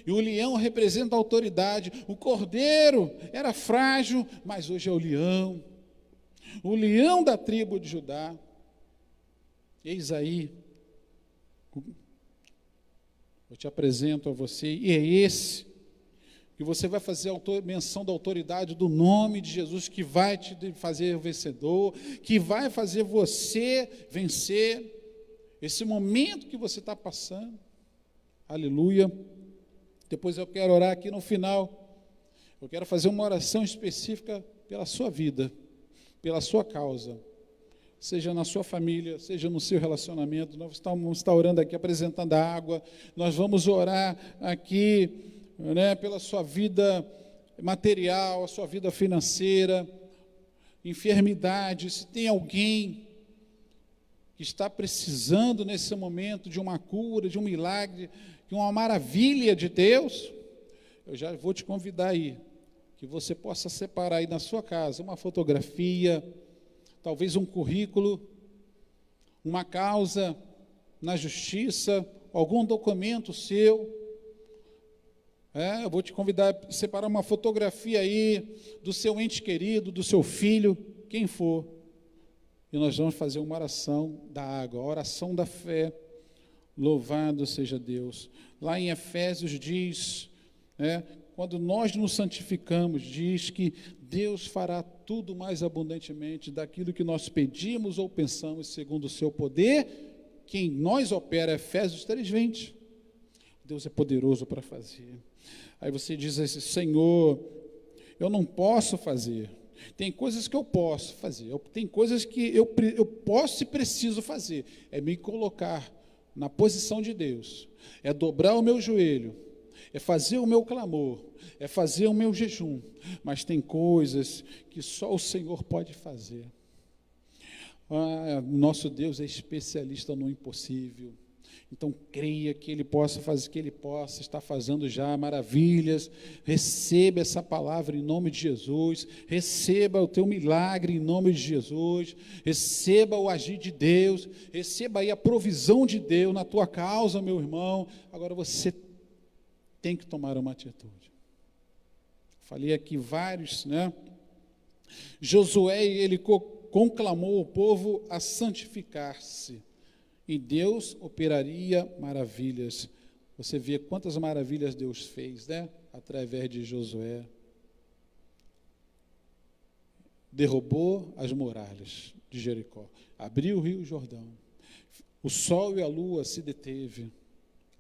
e o leão representa a autoridade. O cordeiro era frágil, mas hoje é o leão da tribo de Judá. Eis aí, eu te apresento a você, e é esse que você vai fazer menção da autoridade do nome de Jesus, que vai te fazer vencedor, que vai fazer você vencer esse momento que você está passando. Aleluia. Depois eu quero orar aqui no final. Eu quero fazer uma oração específica pela sua vida, pela sua causa, seja na sua família, seja no seu relacionamento. Nós vamos estar orando aqui, apresentando a água. Nós vamos orar aqui, né, pela sua vida material, a sua vida financeira, enfermidade. Se tem alguém que está precisando nesse momento de uma cura, de um milagre, de uma maravilha de Deus, eu já vou te convidar aí, que você possa separar aí na sua casa uma fotografia, talvez um currículo, uma causa na justiça, algum documento seu. Eu vou te convidar a separar uma fotografia aí do seu ente querido, do seu filho, quem for. E nós vamos fazer uma oração da água, a oração da fé. Louvado seja Deus. Lá em Efésios diz, quando nós nos santificamos, diz que Deus fará tudo mais abundantemente daquilo que nós pedimos ou pensamos, segundo o seu poder, que em nós opera. Efésios 3:20. Deus é poderoso para fazer. Aí você diz assim: Senhor, eu não posso fazer. Tem coisas que eu posso fazer, tem coisas que eu posso e preciso fazer. É me colocar na posição de Deus, é dobrar o meu joelho, é fazer o meu clamor, é fazer o meu jejum. Mas tem coisas que só o Senhor pode fazer. Nosso Deus é especialista no impossível. Então creia que Ele possa fazer, que Ele possa estar fazendo já maravilhas. Receba essa palavra em nome de Jesus. Receba o teu milagre em nome de Jesus. Receba o agir de Deus. Receba aí a provisão de Deus na tua causa, meu irmão. Agora você tem que tomar uma atitude. Falei aqui vários, Josué, ele conclamou o povo a santificar-se. E Deus operaria maravilhas. Você vê quantas maravilhas Deus fez, através de Josué. Derrubou as muralhas de Jericó, abriu o rio Jordão, o sol e a lua se deteve.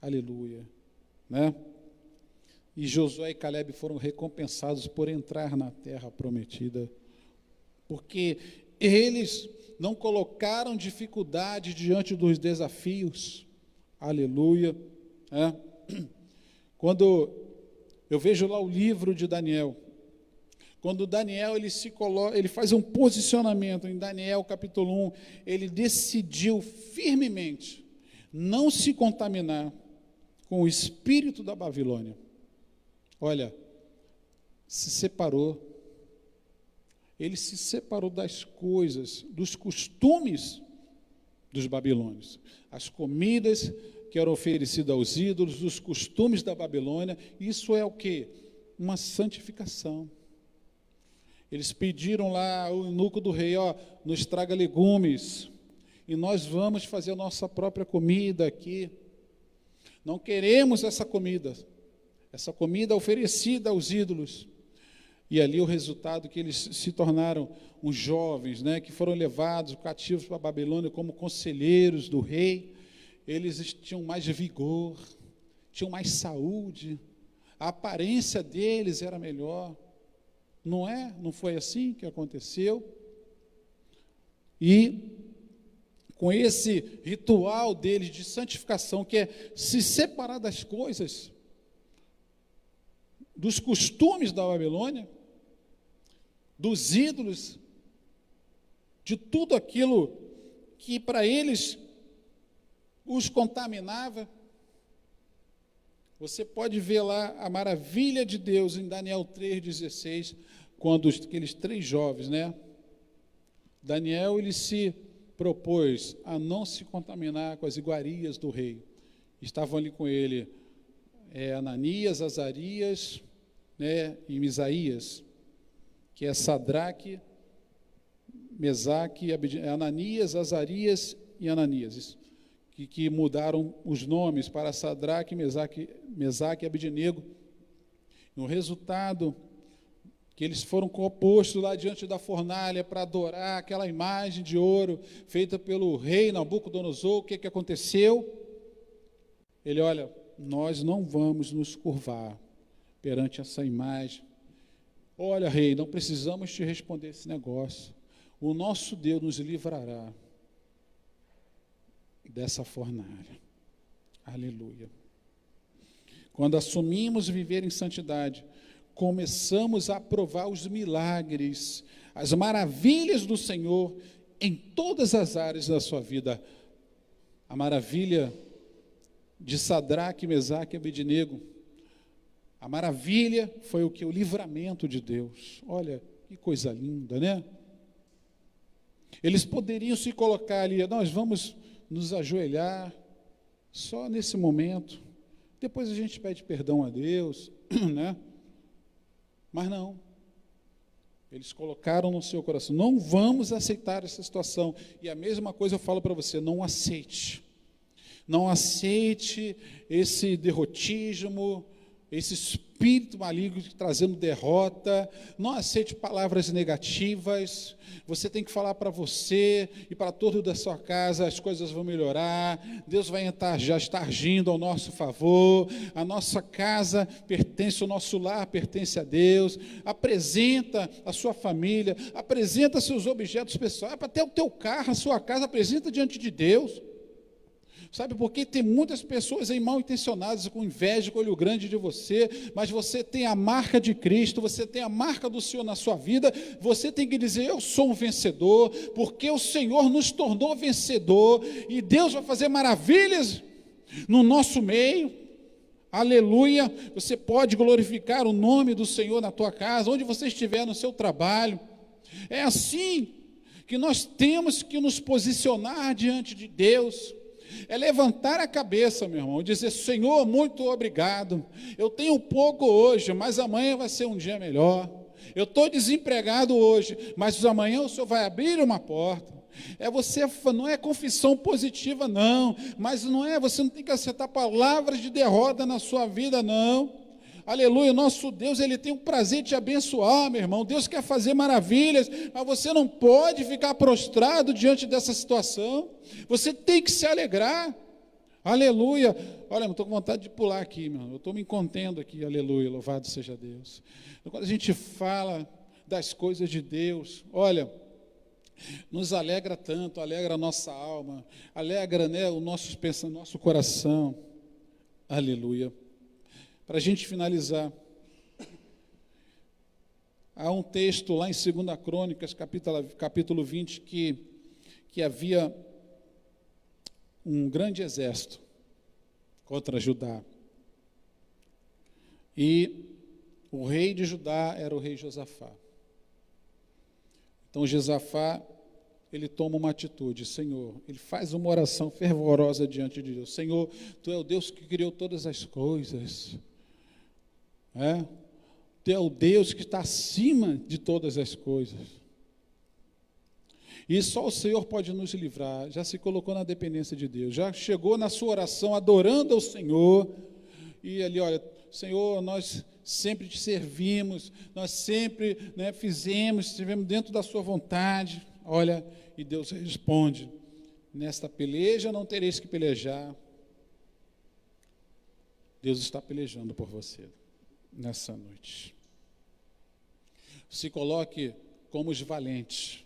Aleluia, E Josué e Calebe foram recompensados por entrar na terra prometida, porque eles não colocaram dificuldade diante dos desafios. Aleluia. Quando eu vejo lá o livro de Daniel, quando Daniel ele faz um posicionamento em Daniel capítulo 1, ele decidiu firmemente não se contaminar com o espírito da Babilônia. Olha, se separou. Ele se separou das coisas, dos costumes dos babilônios. As comidas que eram oferecidas aos ídolos, os costumes da Babilônia. Isso é o quê? Uma santificação. Eles pediram lá ao eunuco do rei: nos traga legumes, e nós vamos fazer a nossa própria comida aqui. Não queremos essa comida oferecida aos ídolos. E ali o resultado que eles se tornaram uns jovens, que foram levados cativos para a Babilônia como conselheiros do rei. Eles tinham mais vigor, tinham mais saúde, a aparência deles era melhor. Não foi assim que aconteceu? E com esse ritual deles de santificação, que é se separar das coisas, dos costumes da Babilônia, dos ídolos, de tudo aquilo que para eles os contaminava. Você pode ver lá a maravilha de Deus em Daniel 3,16, quando aqueles 3 jovens, Daniel, ele se propôs a não se contaminar com as iguarias do rei. Estavam ali com ele Ananias, Azarias, e Misaías, que é Sadraque, Mesaque, Ananias, Azarias e Ananias, que mudaram os nomes para Sadraque, Mesaque e Abednego. No resultado, que eles foram postos lá diante da fornalha para adorar aquela imagem de ouro feita pelo rei Nabucodonosor, o que aconteceu? Ele, olha, nós não vamos nos curvar perante essa imagem. Olha, rei, não precisamos te responder esse negócio. O nosso Deus nos livrará dessa fornalha. Aleluia. Quando assumimos viver em santidade, começamos a provar os milagres, as maravilhas do Senhor em todas as áreas da sua vida. A maravilha de Sadraque, Mesaque e Abednego. A maravilha foi o que? O livramento de Deus. Olha, que coisa linda, né? Eles poderiam se colocar ali, nós vamos nos ajoelhar só nesse momento, depois a gente pede perdão a Deus, né? Mas não, eles colocaram no seu coração, não vamos aceitar essa situação. E a mesma coisa eu falo para você, não aceite esse derrotismo, esse espírito maligno trazendo derrota. Não aceite palavras negativas. Você tem que falar para você e para todos da sua casa, as coisas vão melhorar, Deus vai já estar agindo ao nosso favor, a nossa casa pertence, o nosso lar pertence a Deus. Apresenta a sua família, apresenta seus objetos pessoais, até o teu carro, a sua casa, apresenta diante de Deus. Sabe por quê? Tem muitas pessoas aí mal intencionadas, com inveja, com olho grande de você, mas você tem a marca de Cristo, você tem a marca do Senhor na sua vida, você tem que dizer, eu sou um vencedor, porque o Senhor nos tornou vencedor, e Deus vai fazer maravilhas no nosso meio. Aleluia. Você pode glorificar o nome do Senhor na tua casa, onde você estiver no seu trabalho. É assim que nós temos que nos posicionar diante de Deus. É levantar a cabeça, meu irmão, e dizer, Senhor, muito obrigado, eu tenho pouco hoje, mas amanhã vai ser um dia melhor. Eu estou desempregado hoje, mas amanhã o Senhor vai abrir uma porta. Não é confissão positiva, não, mas você não tem que acertar palavras de derrota na sua vida, não. Aleluia, nosso Deus, Ele tem o prazer de te abençoar, meu irmão. Deus quer fazer maravilhas, mas você não pode ficar prostrado diante dessa situação. Você tem que se alegrar. Aleluia. Olha, eu estou com vontade de pular aqui, meu irmão. Eu estou me contendo aqui, aleluia, louvado seja Deus. Quando a gente fala das coisas de Deus, olha, nos alegra tanto, alegra a nossa alma, alegra, né, o nosso pensamento, nosso coração. Aleluia. Para a gente finalizar, há um texto lá em 2 Crônicas, capítulo 20, que havia um grande exército contra Judá. E o rei de Judá era o rei Josafá. Então Josafá, ele toma uma atitude, Senhor, ele faz uma oração fervorosa diante de Deus. Senhor, Tu é o Deus que criou todas as coisas. Tu é o Deus que está acima de todas as coisas. E só o Senhor pode nos livrar. Já se colocou na dependência de Deus. Já chegou na sua oração adorando ao Senhor. E ali, olha, Senhor, nós sempre te servimos. Nós sempre, né, estivemos dentro da sua vontade. Olha, e Deus responde, nesta peleja não tereis que pelejar. Deus está pelejando por você nessa noite. Se coloque como os valentes,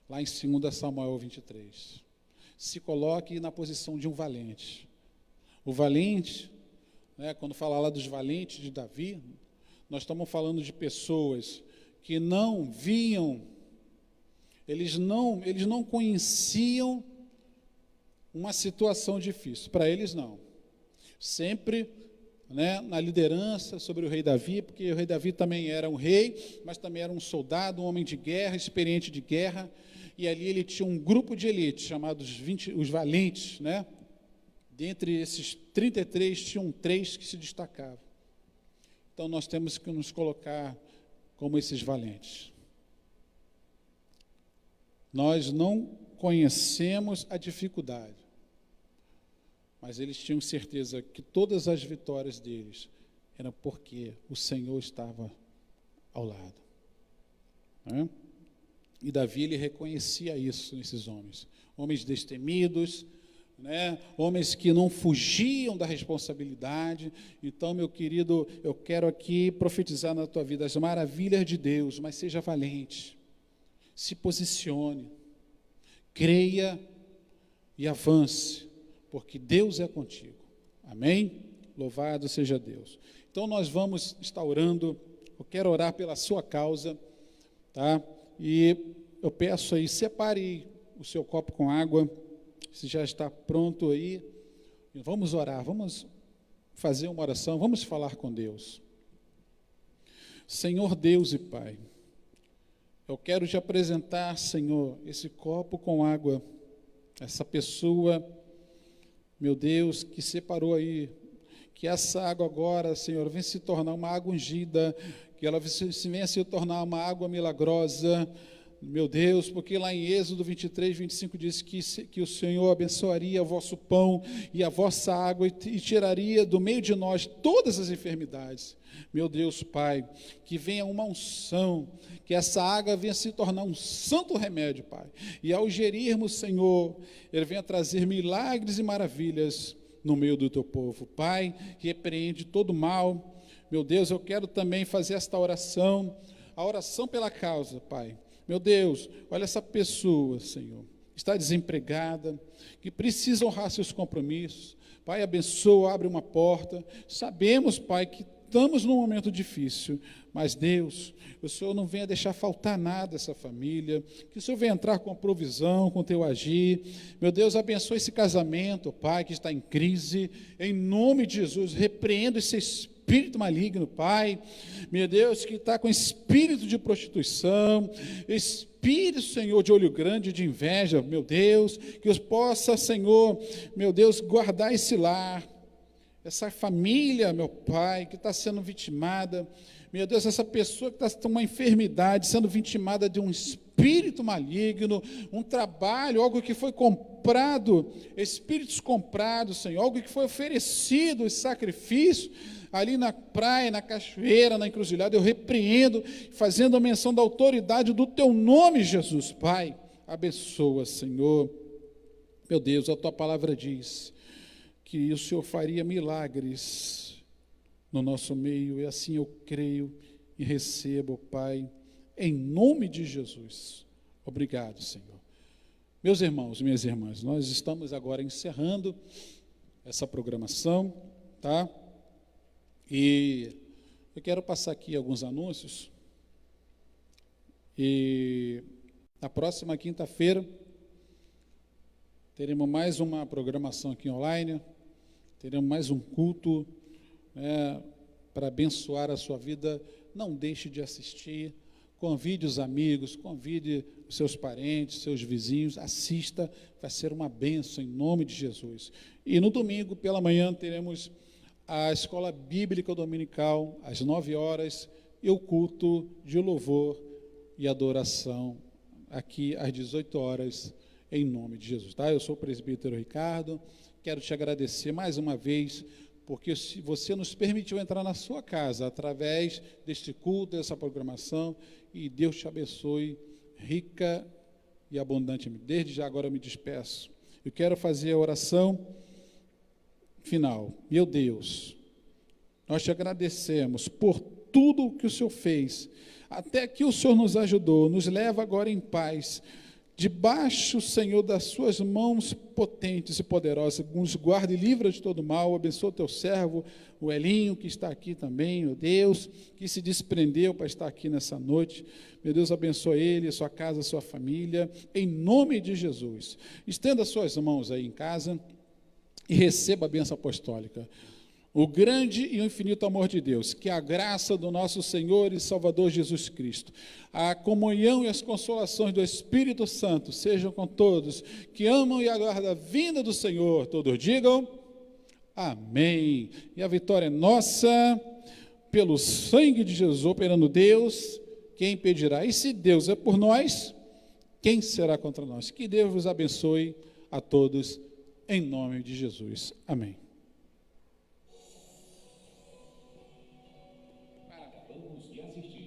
lá em 2 Samuel 23. Se coloque na posição de um valente. O valente, né, quando fala lá dos valentes de Davi, nós estamos falando de pessoas que não viam, eles não conheciam uma situação difícil. Para eles, não. Sempre, né, na liderança sobre o rei Davi, porque o rei Davi também era um rei, mas também era um soldado, um homem de guerra, experiente de guerra, e ali ele tinha um grupo de elite, chamados os valentes, né? Dentre esses 33, tinham 3 que se destacavam. Então, nós temos que nos colocar como esses valentes. Nós não conhecemos a dificuldade, mas eles tinham certeza que todas as vitórias deles era porque o Senhor estava ao lado. Né? E Davi, ele reconhecia isso nesses homens. Homens destemidos, né? Homens que não fugiam da responsabilidade. Então, meu querido, eu quero aqui profetizar na tua vida as maravilhas de Deus, mas seja valente, se posicione, creia e avance, porque Deus é contigo. Amém? Louvado seja Deus. Então, nós vamos estar orando. Eu quero orar pela sua causa, tá? E eu peço aí, separe o seu copo com água, se já está pronto aí. Vamos orar, vamos fazer uma oração, vamos falar com Deus. Senhor Deus e Pai, eu quero te apresentar, Senhor, esse copo com água, essa pessoa, meu Deus, que separou aí, que essa água agora, Senhor, venha se tornar uma água ungida, que ela venha se tornar uma água milagrosa, meu Deus, porque lá em Êxodo 23, 25 diz que o Senhor abençoaria o vosso pão e a vossa água e tiraria do meio de nós todas as enfermidades. Meu Deus, Pai, que venha uma unção, que essa água venha se tornar um santo remédio, Pai. E ao gerirmos, Senhor, ele venha trazer milagres e maravilhas no meio do teu povo. Pai, repreende todo mal. Meu Deus, eu quero também fazer esta oração, a oração pela causa, Pai. Meu Deus, olha essa pessoa, Senhor, está desempregada, que precisa honrar seus compromissos. Pai, abençoa, abre uma porta. Sabemos, Pai, que estamos num momento difícil, mas Deus, o Senhor não venha deixar faltar nada essa família, que o Senhor venha entrar com a provisão, com o teu agir. Meu Deus, abençoa esse casamento, Pai, que está em crise, em nome de Jesus, repreendo esse espírito maligno, Pai, meu Deus, que está com espírito de prostituição, espírito, Senhor, de olho grande, de inveja, meu Deus, que os possa, Senhor, meu Deus, guardar esse lar, essa família, meu Pai, que está sendo vitimada, meu Deus, essa pessoa que está com uma enfermidade, sendo vitimada de um espírito maligno, um trabalho, algo que foi comprado, espíritos comprados, Senhor, algo que foi oferecido, esse sacrifício, ali na praia, na cachoeira, na encruzilhada, eu repreendo, fazendo a menção da autoridade do teu nome, Jesus. Pai, abençoa, Senhor. Meu Deus, a tua palavra diz que o Senhor faria milagres no nosso meio, e assim eu creio e recebo, Pai, em nome de Jesus. Obrigado, Senhor. Meus irmãos, minhas irmãs, nós estamos agora encerrando essa programação, tá? E eu quero passar aqui alguns anúncios. E na próxima quinta-feira teremos mais uma programação aqui online, teremos mais um culto, né, para abençoar a sua vida. Não deixe de assistir, convide os amigos, convide os seus parentes, seus vizinhos, assista, vai ser uma bênção em nome de Jesus. E no domingo, pela manhã, teremos a escola bíblica dominical, às 9 horas, e o culto de louvor e adoração, aqui às 18 horas, em nome de Jesus. Tá? Eu sou o presbítero Ricardo, quero te agradecer mais uma vez, porque você nos permitiu entrar na sua casa, através deste culto, dessa programação, e Deus te abençoe, rica e abundantemente. Desde já agora eu me despeço. Eu quero fazer a oração final. Meu Deus, nós te agradecemos por tudo que o Senhor fez, até que o Senhor nos ajudou, nos leva agora em paz, debaixo, Senhor, das suas mãos potentes e poderosas, nos guarda e livra de todo mal. Abençoa o teu servo, o Elinho, que está aqui também, meu Deus, que se desprendeu para estar aqui nessa noite. Meu Deus, abençoa ele, a sua casa, a sua família, em nome de Jesus. Estenda suas mãos aí em casa e receba a bênção apostólica. O grande e o infinito amor de Deus, que a graça do nosso Senhor e Salvador Jesus Cristo, a comunhão e as consolações do Espírito Santo sejam com todos que amam e aguardam a vinda do Senhor. Todos digam amém. E a vitória é nossa, pelo sangue de Jesus, operando Deus, quem impedirá? E se Deus é por nós, quem será contra nós? Que Deus vos abençoe a todos, em nome de Jesus. Amém. e assistir.